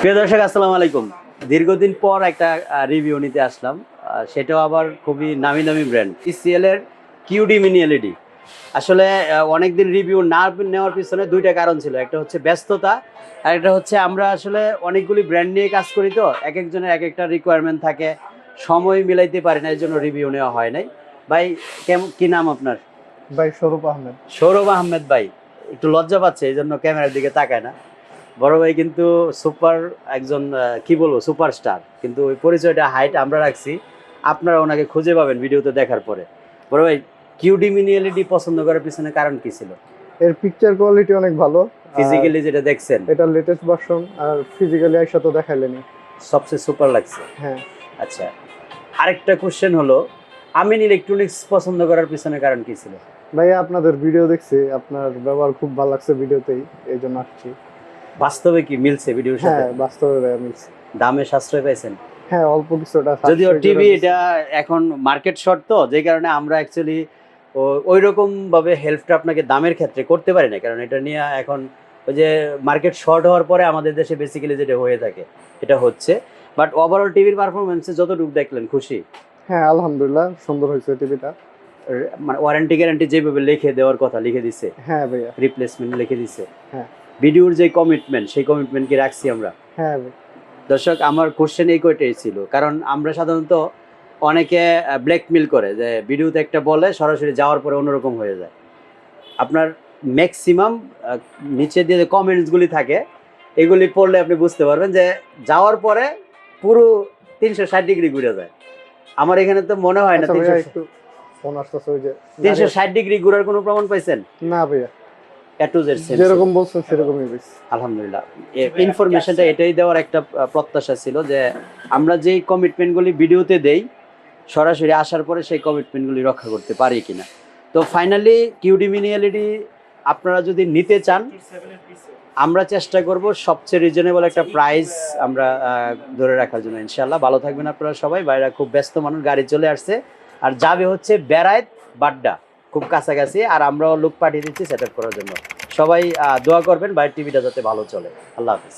প্রিয় দর্শক আসসালামু আলাইকুম। দীর্ঘদিন পর একটা রিভিউ নিতে আসলাম। সেটাও আবার খুবই নামি দামি ব্র্যান্ড TCL এর QD মিনি এলইডি। আসলে অনেকদিন রিভিউ না নেওয়ার পিছনে দুইটা কারণ ছিল। একটা হচ্ছে ব্যস্ততা, আর একটা হচ্ছে আমরা আসলে অনেকগুলি ব্র্যান্ড নিয়ে কাজ করি, তো এক একজনের এক একটা রিকোয়ারমেন্ট থাকে, সময় মিলাইতে পারি না, এই জন্য রিভিউ নেওয়া হয় নাই। ভাই কেমন, কি নাম আপনার? ভাই সৌরভ আহমেদ। সৌরভ আহমেদ ভাই একটু লজ্জা পাচ্ছে, এই জন্য ক্যামেরার দিকে তাকায় না। বড় ভাই কিন্তু সুপার একজন কি বলবো সুপারস্টার, কিন্তু ওই পরিচয়টা হাইট আমরা রাখছি, আপনারা ওনাকে খুঁজে পাবেন ভিডিওতে দেখার পরে। বড় ভাই, কিউডি মিনি এলইডি পছন্দ করার পিছনে কারণ কি ছিল? এর পিকচার কোয়ালিটি অনেক ভালো, ফিজিক্যালি যেটা দেখছেন এটা লেটেস্ট ভার্সন, আর ফিজিক্যালি একসাথে তো দেখাইলেনি, সবচেয়ে সুপার লাগছে। হ্যাঁ। আচ্ছা, আরেকটা কোশ্চেন হলো, আমিন ইলেকট্রনিক্স পছন্দ করার পিছনে কারণ কি ছিল? ভাই আপনাদের ভিডিও দেখছি, আপনার ব্যবহার খুব ভালো লাগছে ভিডিওতেই, এই জন্য আসছি। বাস্তবে কি মিলছে ভিডিওর সাথে? হ্যাঁ, বাস্তবে ভাই মিলছে। দামে সাশ্রয় পাইছেন? হ্যাঁ, অল্প কিছুটা। যদিও টিভি এটা এখন মার্কেট শর্ট, তো যে কারণে আমরা অ্যাকচুয়ালি ওই রকম ভাবে হেল্পটা আপনাকে দামের ক্ষেত্রে করতে পারি না, কারণ এটা নিয়ে এখন ওই যে মার্কেট শর্ট হওয়ার পরে আমাদের দেশে বেসিক্যালি যেটা হয়ে থাকে এটা হচ্ছে। বাট ওভারঅল টিভির পারফরমেন্সে যতটুকু দেখলেন খুশি? হ্যাঁ, আলহামদুলিল্লাহ সুন্দর হয়েছে টিভিটা। মানে ওয়ারেন্টি গ্যারান্টি যেভাবে লিখে দেওয়ার কথা লিখে দিছে, হ্যাঁ ভাইয়া। রিপ্লেসমেন্ট লিখে দিছে। হ্যাঁ। ভিডিওর যে কমিটমেন্ট, সেই কমিটমেন্ট কি রাখছি আমরা? হ্যাঁ ভাই। দর্শক, আমার কোশ্চেন এই কয়টাই ছিল, কারণ আমরা সাধারণত অনেকে ব্ল্যাকমেল করে যে ভিডিওতে একটা বলে সরাসরি যাওয়ার পরে অন্যরকম হয়ে যায়। আপনার ম্যাক্সিমাম নিচে দিয়ে যে কমেন্টসগুলি থাকে এগুলি পড়লে আপনি বুঝতে পারবেন যে যাওয়ার পরে পুরো 360 ডিগ্রি ঘুরে যায়। আমার এখানে তো মনে হয় না। আচ্ছা ভাইয়া, একটু ফোন আসতেছে, ওই যে 360 ডিগ্রি ঘোরার কোনো প্রমাণ পাইছেন? না ভাইয়া, A to Z same যেরকম বলছেন সেরকমই বেশ। আলহামদুলিল্লাহ। ইনফরমেশনটা এটাই দেওয়ার একটা প্রত্যাশা ছিল যে আমরা যেই কমিটমেন্টগুলি ভিডিওতে দেই সরাসরি আসার পরে সেই কমিটমেন্টগুলি রক্ষা করতে পারি কিনা। তো ফাইনালি কিউডি মিনি এলইডি আপনারা যদি নিতে চান, আমরা চেষ্টা করব সবচেয়ে রিজনেবল একটা প্রাইস আমরা ধরে রাখার জন্য। ইনশাল্লাহ ভালো থাকবেন আপনারা সবাই। বাইরে খুব ব্যস্ত মানুষ, গাড়ি চলে আসছে আর যাবে হচ্ছে বেড়াইত বাড্ডা, খুব কাছাকাছি, আর আমরাও লোক পাঠিয়ে দিচ্ছি সেট আপ করার জন্য। সবাই দোয়া করবেন বাইরের টিভিটা যাতে ভালো চলে। আল্লাহ হাফিজ।